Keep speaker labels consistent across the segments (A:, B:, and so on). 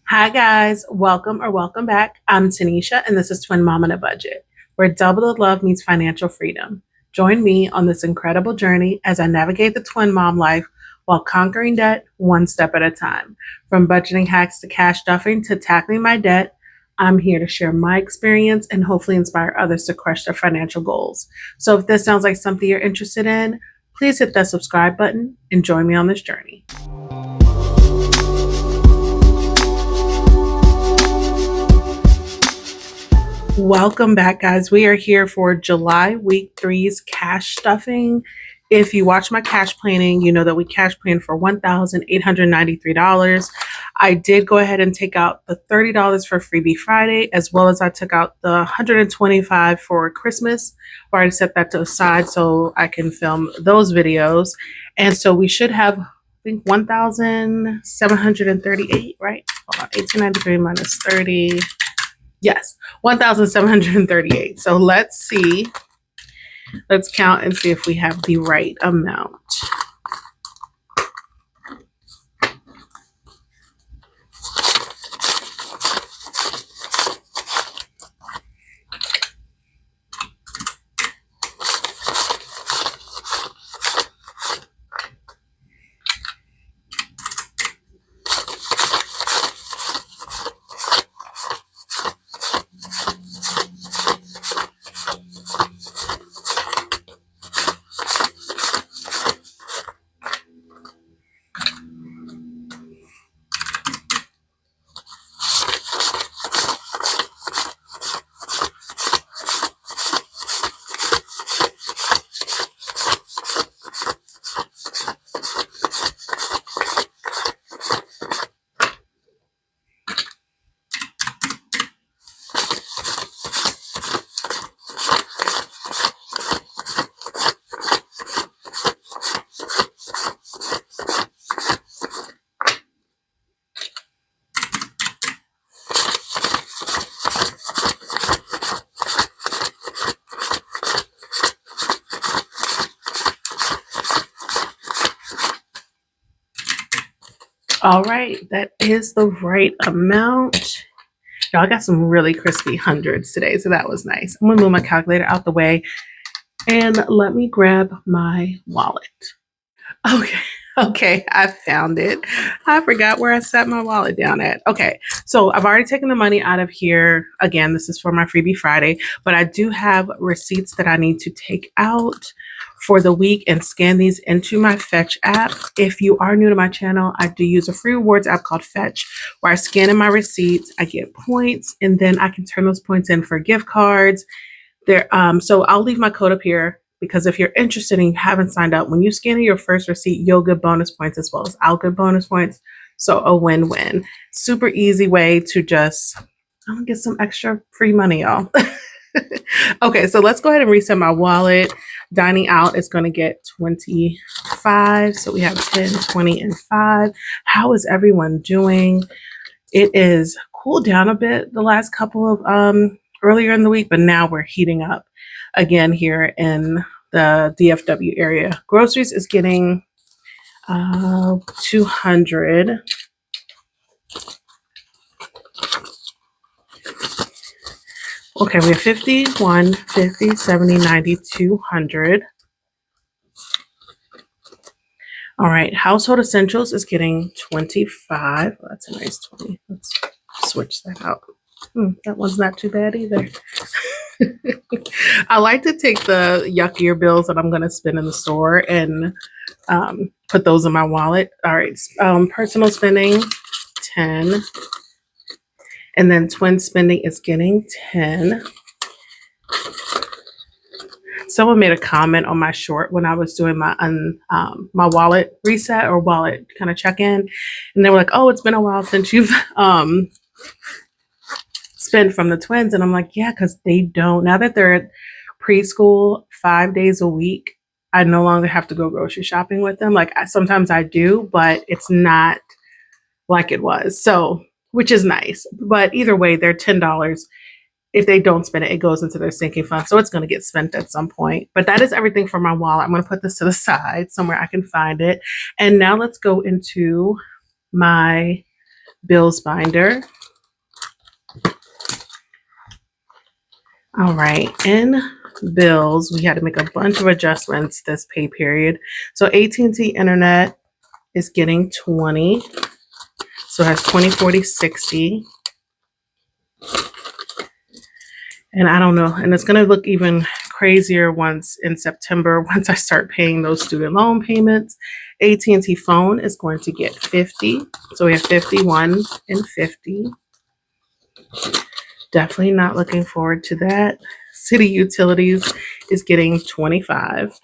A: Hi guys, welcome or welcome back. I'm Tanisha and this is Twin Mom on a Budget, where double the love means financial freedom. Join me on this incredible journey as I navigate the twin mom life while conquering debt one step at a time. From budgeting hacks to cash stuffing to tackling my debt, I'm here to share my experience and hopefully inspire others to crush their financial goals. So if this sounds like something you're interested in, please hit that subscribe button and join me on this journey. Welcome back, guys. We are here for July week three's cash stuffing. If you watch my cash planning, you know that we cash planned for $1,893. I did go ahead and take out the $30 for Freebie Friday, as well as I took out the $125 for Christmas. I already set that to the side so I can film those videos. And so we should have, I think, 1,738, right? Hold on, 1,893 minus 30. Yes, 1,738. So let's see. Let's count and see if we have the right amount. All right, that is the right amount. Y'all, I got some really crispy hundreds today, so that was nice. I'm gonna move my calculator out the way and let me grab my wallet. Okay, I found it. I forgot where I set my wallet down at. Okay, so I've already taken the money out of here. Again, this is for my Freebie Friday, but I do have receipts that I need to take out for the week and scan these into my Fetch app. If you are new to my channel, I do use a free rewards app called Fetch, where I scan in my receipts, I get points, and then I can turn those points in for gift cards. So I'll leave my code up here because if you're interested and you haven't signed up, when you scan in your first receipt, you'll get bonus points as well as I'll get bonus points. So a win-win. Super easy way to just get some extra free money, y'all. Okay, so let's go ahead and reset my wallet. Dining out is going to get 25. So we have 10, 20, and 5. How is everyone doing? It is cooled down a bit the last couple of earlier in the week, but now we're heating up again here in the DFW area. Groceries is getting 200. Okay, we have 50, 50, 70, 90, 200. All right, household essentials is getting 25. Oh, that's a nice 20. Let's switch that out. That one's not too bad either. I like to take the yuckier bills that I'm going to spend in the store and put those in my wallet. All right, personal spending, 10. And then twin spending is getting 10. Someone made a comment on my short when I was doing my my wallet reset or wallet kind of check-in. And they were like, oh, it's been a while since you've spent from the twins. And I'm like, yeah, because they don't. Now that they're at preschool 5 days a week, I no longer have to go grocery shopping with them. Like sometimes I do, but it's not like it was. So, which is nice. But either way, they're $10. If they don't spend it, it goes into their sinking fund. So it's going to get spent at some point. But that is everything for my wallet. I'm going to put this to the side somewhere I can find it. And now let's go into my bills binder. All right, in bills, we had to make a bunch of adjustments this pay period. So AT&T Internet is getting 20. So it has 20, 40, 60. And I don't know, and it's going to look even crazier once in September, once I start paying those student loan payments. AT&T phone is going to get 50. So we have 51 and 50. Definitely not looking forward to that. City utilities is getting 25.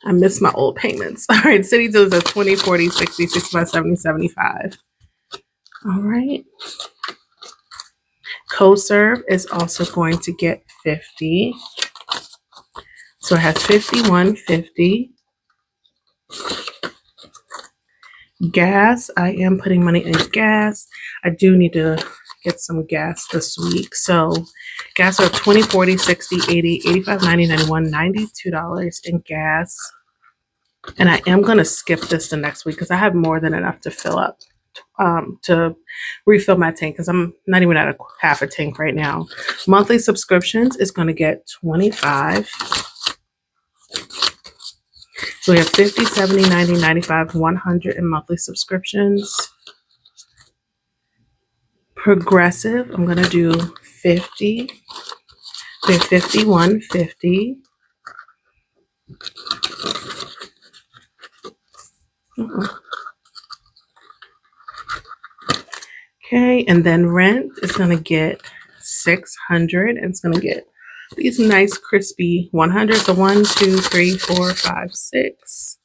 A: I miss my old payments. All right, city utilities are 20, 40, 60, 65, 70, 75. All right. CoServe is also going to get 50. So it has 51, 50. Gas, I am putting money in gas. I do need to get some gas this week. So gas are 20, 40, 60, 80, 85, 90, 91, $92 in gas. And I am going to skip this the next week because I have more than enough to fill up, to refill my tank because I'm not even at a half a tank right now. Monthly subscriptions is going to get 25. So we have 50, 70, 90, 95, 100 in monthly subscriptions. Progressive, I'm going to do 50. We have 51, 50. Okay, and then rent is going to get 600. And it's going to get these nice crispy 100. So 1, 2, 3, 4, 5, 6.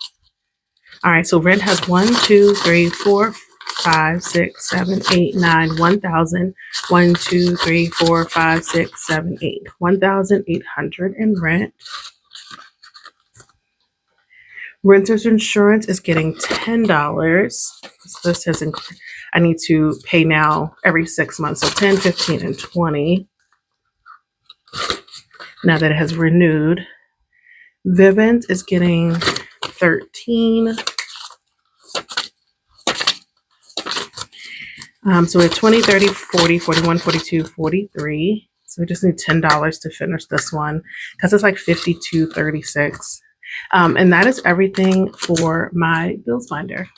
A: All right, so rent has 1, 2, 3, 4, 5, 6, 7, 8, 9, 1,000. 1, 2, 3, 4, 5, 6, 7, 8. 1,800 in rent. Renter's insurance is getting $10. So this has I need to pay now every 6 months. So 10, 15, and 20. Now that it has renewed. Vivint is getting 13. So we have 20, 30, 40, 41, 42, 43. So we just need $10 to finish this one because it's like 52.36. And that is everything for my bills binder.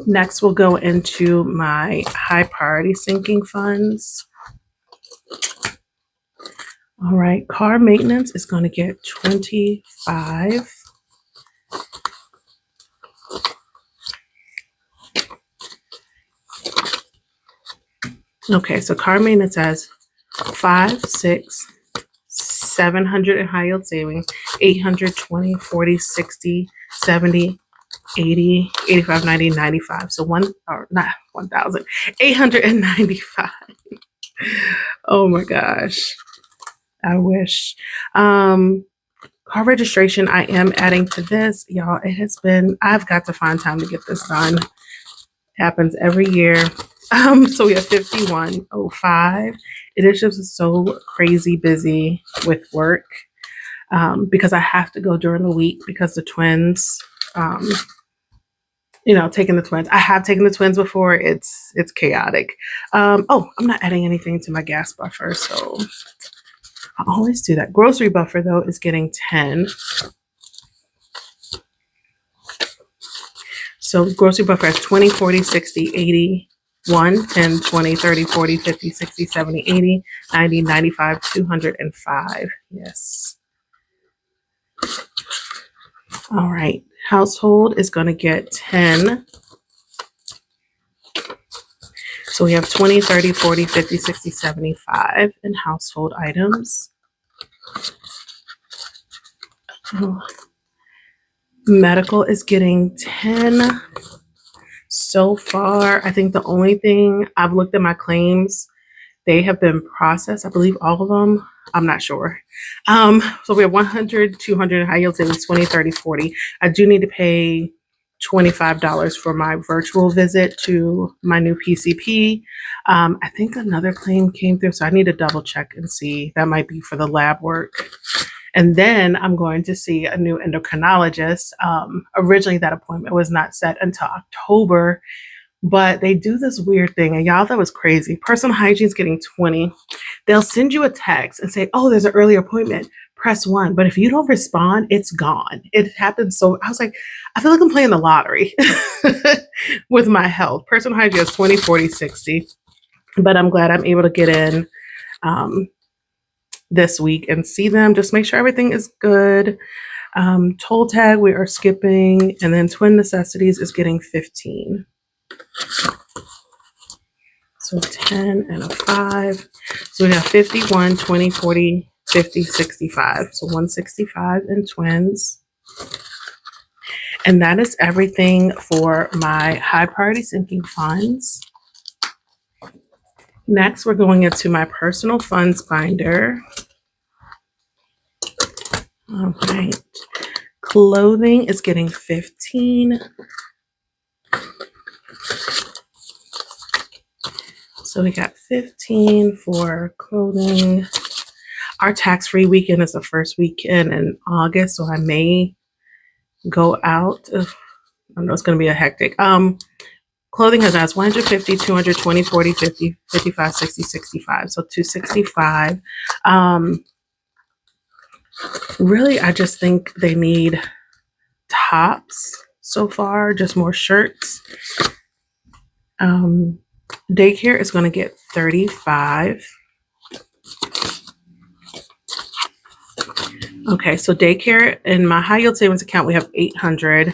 A: Next, we'll go into my high priority sinking funds. All right, car maintenance is going to get 25. Okay, so car maintenance has 5, 6, 700 in high yield savings, 800, 20, 40, 60, 70, 80, 85, 90, 95. So not 1,000, 895. Oh my gosh. I wish. Car registration, I am adding to this. Y'all, I've got to find time to get this done. Happens every year. So we have 5105. It is just so crazy busy with work because I have to go during the week because the twins, taking the twins. I have taken the twins before. It's chaotic. I'm not adding anything to my gas buffer, so I always do that. Grocery buffer though is getting 10. So grocery buffer has 20, 40, 60, 80, 1, 10, 20, 30, 40, 50, 60, 70, 80, 90, 95, 205. Yes. All right. Household is going to get 10. So we have 20, 30, 40, 50, 60, 75 in household items. Oh. Medical is getting 10 so far. I think the only thing I've looked at my claims, they have been processed. I believe all of them. I'm not sure. So we have 100, 200 high yield savings, 20, 30, 40. I do need to pay $25 for my virtual visit to my new PCP. I think another claim came through, so I need to double check and see. That might be for the lab work. And then I'm going to see a new endocrinologist. Originally, that appointment was not set until October, but they do this weird thing. And y'all, that was crazy. Personal hygiene is getting 20. They'll send you a text and say, oh, there's an early appointment. Press 1. But if you don't respond, it's gone. It happens. So I was like, I feel like I'm playing the lottery with my health. Personal hygiene is 20, 40, 60. But I'm glad I'm able to get in this week and see them. Just make sure everything is good. Toll tag, we are skipping. And then twin necessities is getting 15. So 10 and a 5. So we have 51, 20, 40, 50, 65. So 165 in twins. And that is everything for my high priority sinking funds. Next, we're going into my personal funds binder. All right. Clothing is getting 15. So we got 15 for clothing. Our tax-free weekend is the first weekend in August, so I may go out. I know it's going to be a hectic. Clothing has asked 150, 220, 40, 50, 55, 60, 65. So 265. Really, I just think they need tops so far, just more shirts. Daycare is going to get 35. Okay, so daycare in my high yield savings account, we have 800,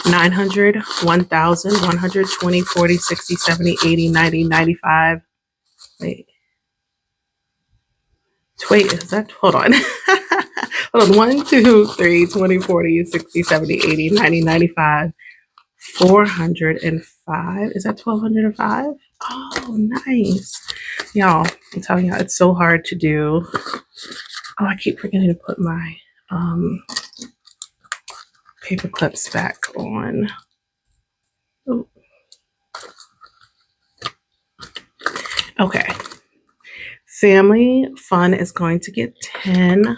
A: 900, 1,000, 120, 40, 60, 70, 80, 90, 95. Wait, is that, hold on. Hold on, 1, 2, 3, 20, 40, 60, 70, 80, 90, 95, 405. Is that 1,205? Oh, nice. Y'all, I'm telling y'all, it's so hard to do. Oh, I keep forgetting to put my Paperclips back on. Ooh. Okay. Family fun is going to get 10.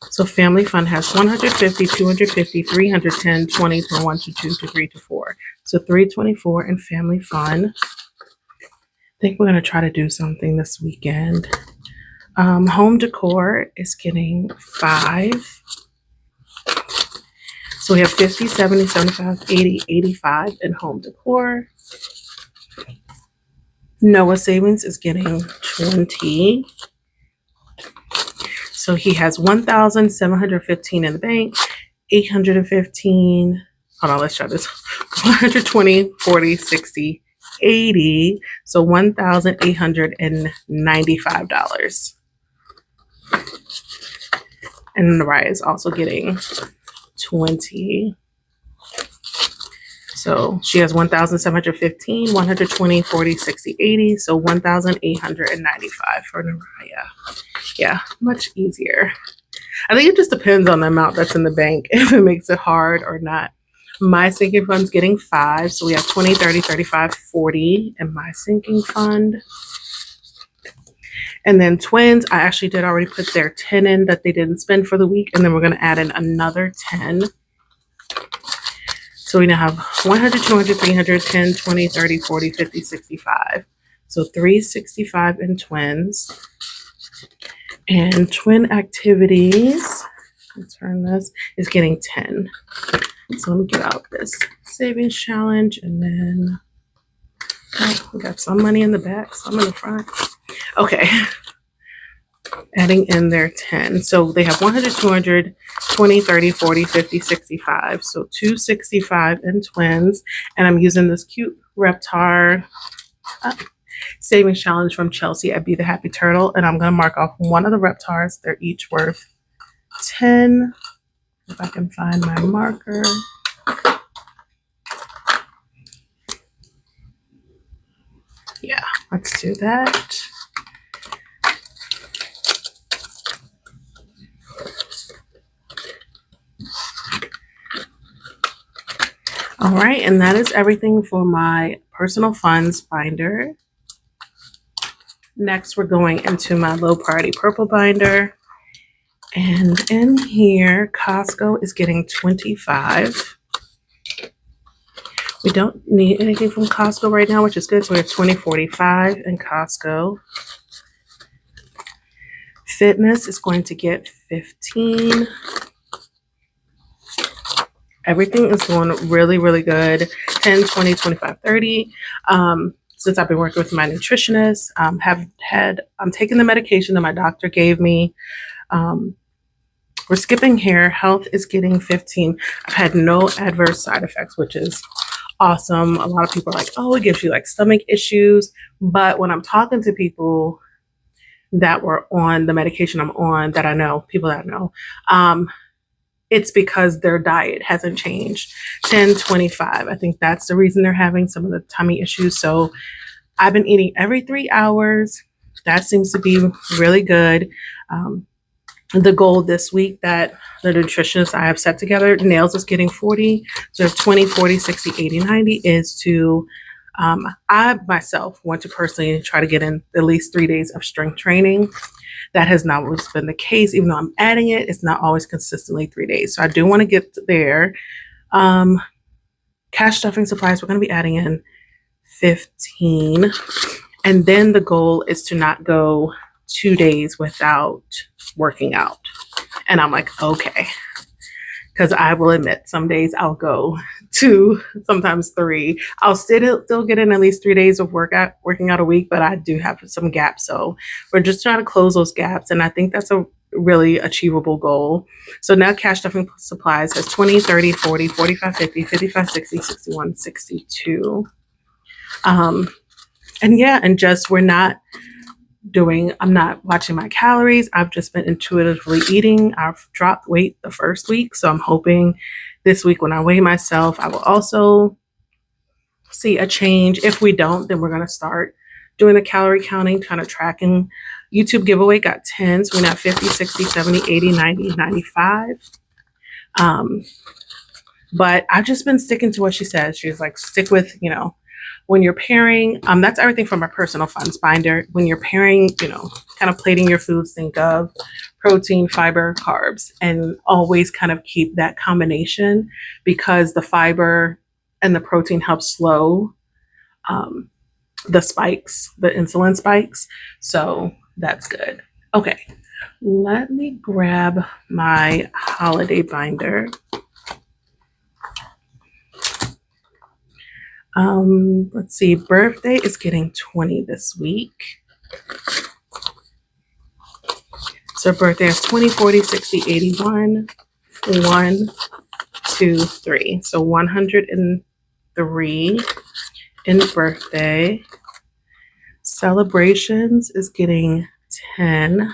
A: So family fun has 150, 250, 310, 20, 21, 22, 23, 4. So 324 in family fun. I think we're going to try to do something this weekend. Home decor is getting 5. So we have 50, 70, 75, 80, 85 in home decor. Noah savings is getting 20. So he has 1,715 in the bank, 815. Hold on, let's try this. 120, 40, 60, 80. So $1,895. And Mariah is also getting 20. So she has 1,715, 120, 40, 60, 80. So 1,895 for Mariah. Yeah, much easier. I think it just depends on the amount that's in the bank, if it makes it hard or not. My sinking fund's getting 5. So we have 20, 30, 35, 40 in my sinking fund. And then twins, I actually did already put their 10 in that they didn't spend for the week. And then we're going to add in another 10. So we now have 100, 200, 300, 10, 20, 30, 40, 50, 65. So 365 in twins. And twin activities, let's turn this, is getting 10. So let me get out this savings challenge. And then we got some money in the back, some in the front. Okay. Adding in their 10. So they have 100, 200, 20, 30, 40, 50, 65. So 265 in twins. And I'm using this cute Reptar savings challenge from Chelsea at Be the Happy Turtle. And I'm going to mark off one of the Reptars. They're each worth 10. If I can find my marker. Yeah, let's do that. All right, and that is everything for my personal funds binder. Next, we're going into my low priority purple binder. And in here, Costco is getting 25. We don't need anything from Costco right now, which is good. So we have 2045 in Costco. Fitness is going to get 15. Everything is going really, really good. 10, 20, 25, 30. Since I've been working with my nutritionist, I'm taking the medication that my doctor gave me. We're skipping hair. Health is getting 15. I've had no adverse side effects, which is awesome. A lot of people are like, oh, it gives you like stomach issues. But when I'm talking to people that were on the medication I'm on, that I know, people that I know, it's because their diet hasn't changed. 10, 25. I think that's the reason they're having some of the tummy issues. So I've been eating every 3 hours. That seems to be really good. The goal this week that the nutritionist I have set together, nails is getting 40. So 20, 40, 60, 80, 90 is to, I myself want to personally try to get in at least 3 days of strength training. That has not always been the case. Even though I'm adding it, it's not always consistently 3 days. So I do want to get there. Cash stuffing supplies, we're going to be adding in 15. And then the goal is to not go 2 days without working out. And I'm like, okay. Because I will admit, some days I'll go 2, sometimes 3. I'll still get in at least 3 days of working out a week, but I do have some gaps. So we're just trying to close those gaps. And I think that's a really achievable goal. So now cash stuffing supplies has 20, 30, 40, 45, 50, 55, 60, 61, 62. And yeah, and just I'm not watching my calories. I've just been intuitively eating. I've dropped weight the first week. So I'm hoping this week when I weigh myself, I will also see a change. If we don't, then we're going to start doing the calorie counting, kind of tracking. YouTube giveaway got 10. So we have 50, 60, 70, 80, 90, 95. But I've just been sticking to what she says. She's like, stick with, when you're pairing, that's everything from our personal funds binder. When you're pairing, kind of plating your foods, think of protein, fiber, carbs, and always kind of keep that combination because the fiber and the protein help slow the spikes, the insulin spikes. So that's good. Okay, let me grab my holiday binder. Let's see, birthday is getting 20 this week. So birthday is 20, 40, 60, 81, 1, 2, 3. So 103 in birthday. Celebrations is getting 10.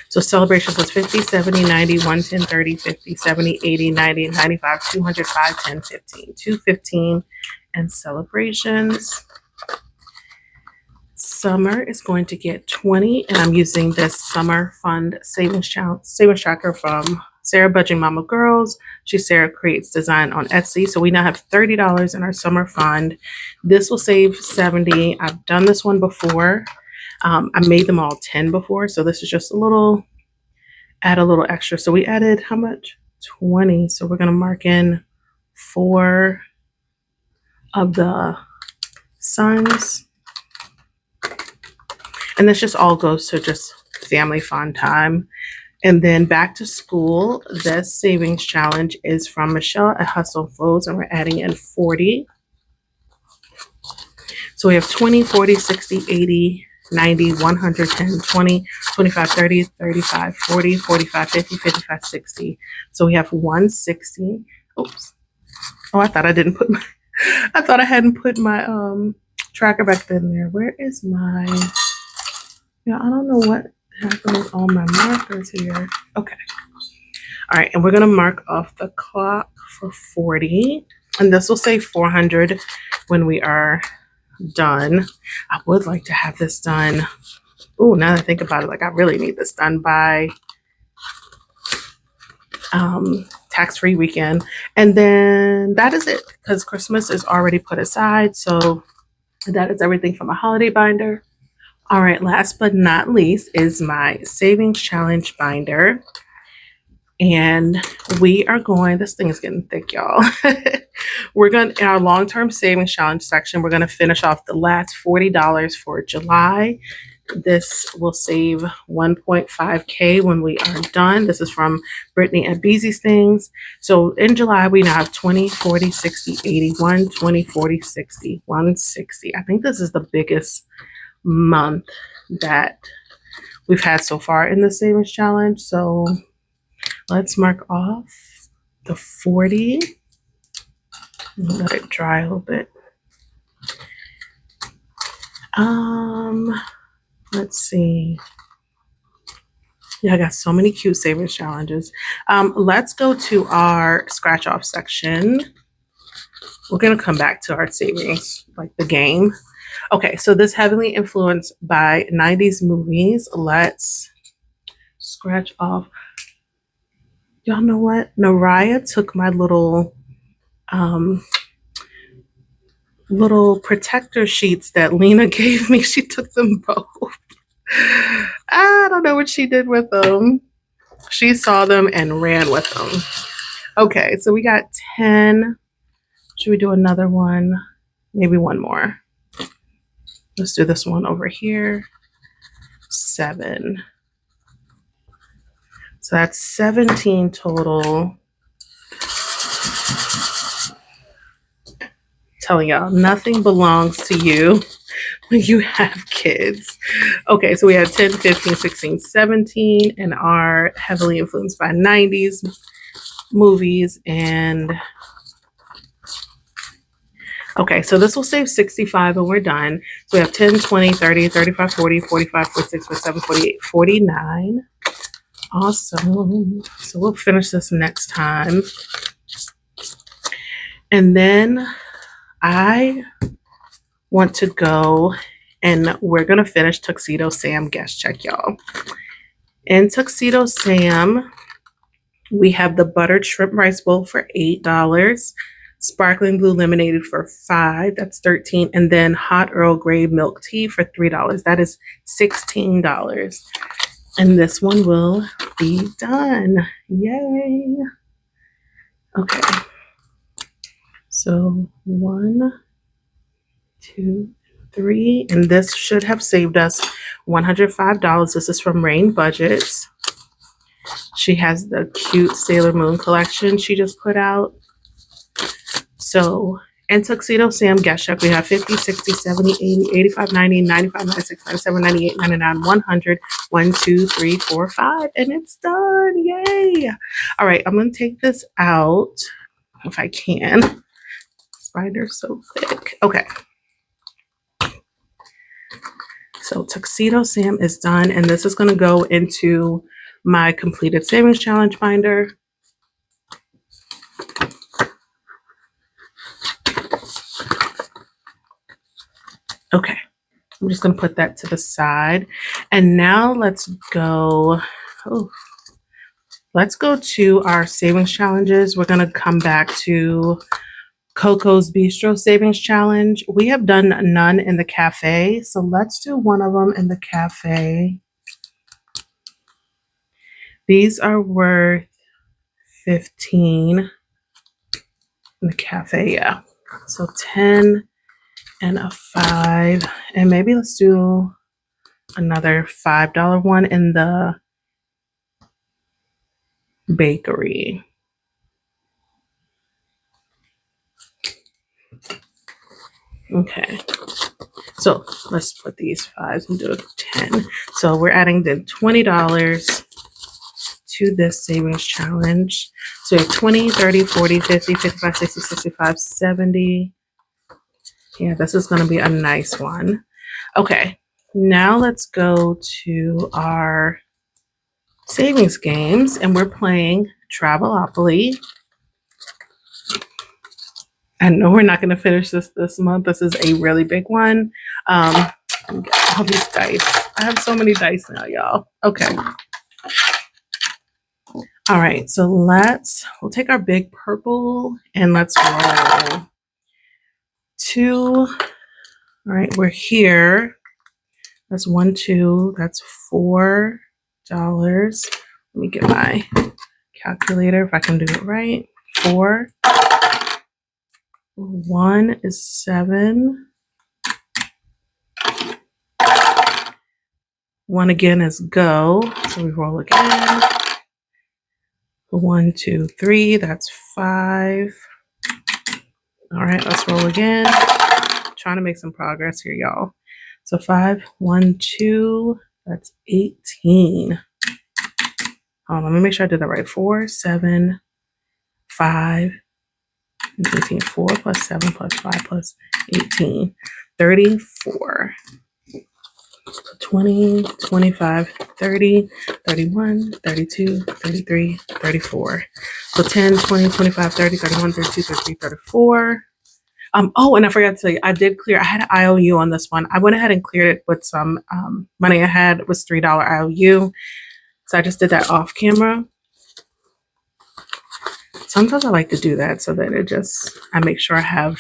A: So celebrations was 50, 70, 90, 110, 30, 50, 70, 80, 90, 95, 200, 5, 10, 15, 215, and celebrations. Summer is going to get 20, and I'm using this summer fund savings tracker from Sarah Budging Mama Girls. Sarah creates design on Etsy. So we now have $30 in our summer fund. This will save 70. I've done this one before. I made them all 10 before, so this is just add a little extra. So we added how much? 20. So we're going to mark in 4 of the sons. And this just all goes to just family fun time. And then back to school, this savings challenge is from Michelle at Hustle Flows, and we're adding in 40. So we have 20, 40, 60, 80, 90, 110, 20, 25, 30, 35, 40, 45, 50, 55, 60. So we have 160. Oops. Oh, I thought I hadn't put my tracker back in there. Where is my, I don't know what happened with all my markers here. Okay. All right. And we're going to mark off the clock for 40. And this will say 400 when we are done. I would like to have this done. Oh, now that I think about it, like I really need this done by tax-free weekend. And then that is it because Christmas is already put aside. So That is everything from a holiday binder. All right, last but not least is my savings challenge binder. And we are going, this thing is getting thick, y'all. We're going in our long-term savings challenge section, we're going to finish off the last $40 for July. This will save 1.5K when we are done. This is from Brittany at Beezy's Things. So in July, we now have 20, 40, 60, 81, 20, 40, 60, 160. I think this is the biggest month that we've had so far in the savings challenge. So let's mark off the 40. Let it dry a little bit. Let's see. Yeah, I got so many cute savings challenges. Let's go to our scratch off section. We're gonna come back to our savings, like the game. Okay, so this heavily influenced by 90s movies. Let's scratch off. Y'all know what? Naraya took my little protector sheets that Lena gave me. She took them both. I don't know what she did with them. She saw them and ran with them. Okay, so we got 10. Should we do another one? Maybe one more. Let's do this one over here. 7. So that's 17 total. Telling y'all, nothing belongs to you when you have kids. Okay, so we have 10, 15, 16, 17 and are heavily influenced by 90s movies. And okay, so this will save 65 and we're done. So we have 10, 20, 30, 35, 40, 45, 46, 47, 48, 49. Awesome. So we'll finish this next time. And then I want to go and we're going to finish Tuxedo Sam guest check, y'all. In Tuxedo Sam, we have the buttered shrimp rice bowl for $8, sparkling blue lemonade for $5, that's $13, and then hot Earl Grey milk tea for $3. That is $16. And this one will be done. Yay. Okay. So 1, 2, 3, and this should have saved us $105. This is from Rain Budgets. She has the cute Sailor Moon collection she just put out. So in Tuxedo Sam guest check, we have 50, 60, 70, 80, 85, 90, 95, 96, 97, 98, 99, 100, 1, 2, 3, 4, 5, and it's done. Yay. All right, I'm going to take this out if I can. Spider's so thick. Okay. So Tuxedo Sam is done, and this is going to go into my completed savings challenge binder. Okay, I'm just going to put that to the side. And now let's go to our savings challenges. We're going to come back to Coco's Bistro Savings Challenge. We have done none in the cafe, so let's do one of them in the cafe. These are worth 15 in the cafe, yeah. So 10 and a 5, and maybe let's do another $5 one in the bakery. Okay, so let's put these 5s and do a 10. So we're adding the $20 to this savings challenge. So we have 20, 30, 40, 50, 55, 60, 65, 70. Yeah, this is going to be a nice one. Okay, now let's go to our savings games, and we're playing Travelopoly. I know we're not going to finish this month. This is a really big one. All these dice. I have so many dice now, y'all. Okay. All right, so we'll take our big purple and let's roll 2, All right, we're here. That's 1, 2, that's $4. Let me get my calculator if I can do it right. 4, 1 is 7. 1 again is go. So we roll again. 1, 2, 3, that's 5. All right, let's roll again. Trying to make some progress here, y'all. So 5, 1, 2, that's 18. Let me make sure I did that right. 4, 7, 5, and 18. 4 plus 7 plus 5 plus 18. 34. 20, 25, 30, 31, 32, 33, 34. So 10, 20, 25, 30, 31, 32, 33, 34. Oh, and I forgot to tell you, I had an IOU on this one. I went ahead and cleared it with some money I had. It was $3 IOU. So I just did that off camera. Sometimes I like to do that so that I make sure I have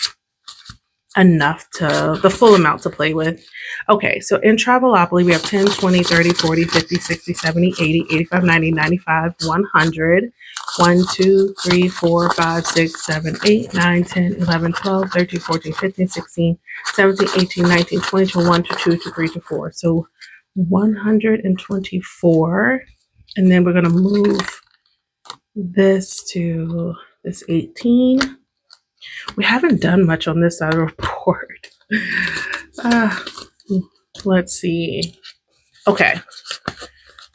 A: enough the full amount to play with. Okay, so in Travelopoly, we have 10, 20, 30, 40, 50, 60, 70, 80, 85, 90, 95, 100. 1, 2, 3, 4, 5, 6, 7, 8, 9, 10, 11, 12, 13, 14, 15, 16, 17, 18, 19, 20, 21, 22, 23, 24. So 124. And then we're going to move this to this 18. We haven't done much on this side of the report. Let's see. Okay.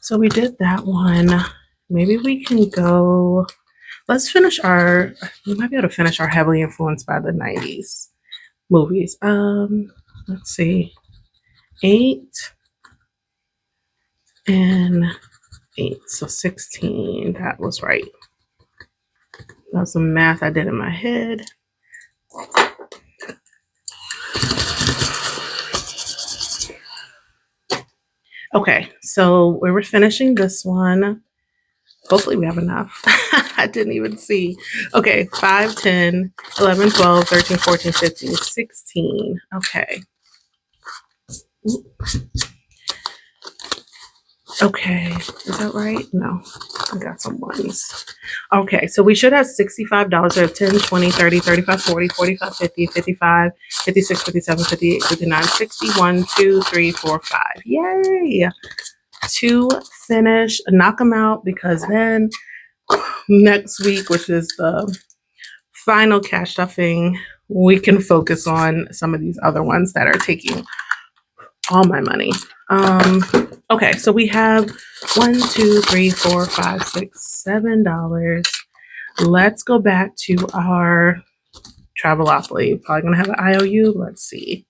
A: So we did that one. Maybe we can go. We might be able to finish our heavily influenced by the 90s movies. Let's see. 8 and 8. So 16. That was right. That was some math I did in my head. Okay, so we were finishing this one. Hopefully we have enough. I didn't even see. Okay, 5, 10, 11, 12, 13, 14, 15, 16. Okay. Okay, is that right? No, I got some ones. Okay, so we should have $65. We have 10, 20, 30, 35, 40, 45, 50, 55, 56, 57, 58, 59, 61, 2, 3, 4, 5. Yay! To finish, knock them out, because then next week, which is the final cash stuffing, we can focus on some of these other ones that are taking all my money. Okay, so we have $1, 2, 3, 4, 5, 6, $7. Let's go back to our Travelopoly. Probably gonna have an IOU. Let's see.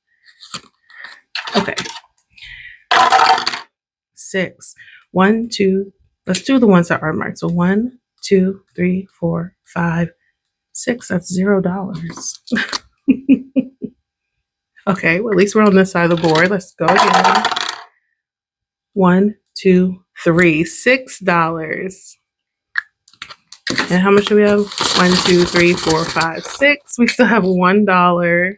A: Okay. 6. 1, 2. Let's do the ones that are marked. So 1, 2, 3, 4, 5, 6. That's $0. Okay, well, at least we're on this side of the board. Let's go again. 1, 2, 3, $6. And how much do we have? 1, 2, 3, 4, 5, 6. We still have $1.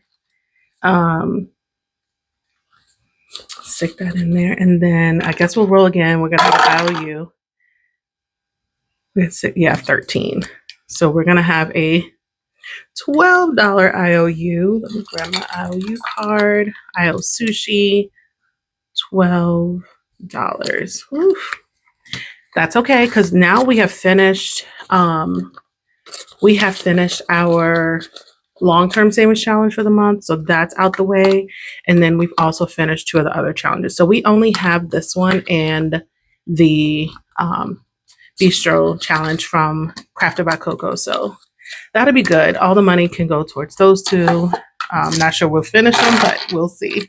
A: Stick that in there, and then I guess we'll roll again. We're gonna have an IOU. Yeah, 13. So we're gonna have a $12 IOU. Let me grab my IOU card. I owe sushi $12. Oof. That's okay, because now we have finished. We have finished our long-term savings challenge for the month, so that's out the way. And then we've also finished 2 of the other challenges. So we only have this one and the bistro challenge from Crafted by Coco. So that'll be good. All the money can go towards those 2. I'm not sure we'll finish them, but we'll see.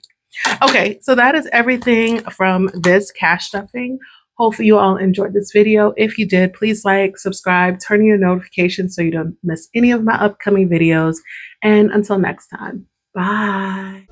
A: Okay, so that is everything from this cash stuffing. Hopefully you all enjoyed this video. If you did, please like, subscribe, turn on your notifications so you don't miss any of my upcoming videos. And until next time, bye.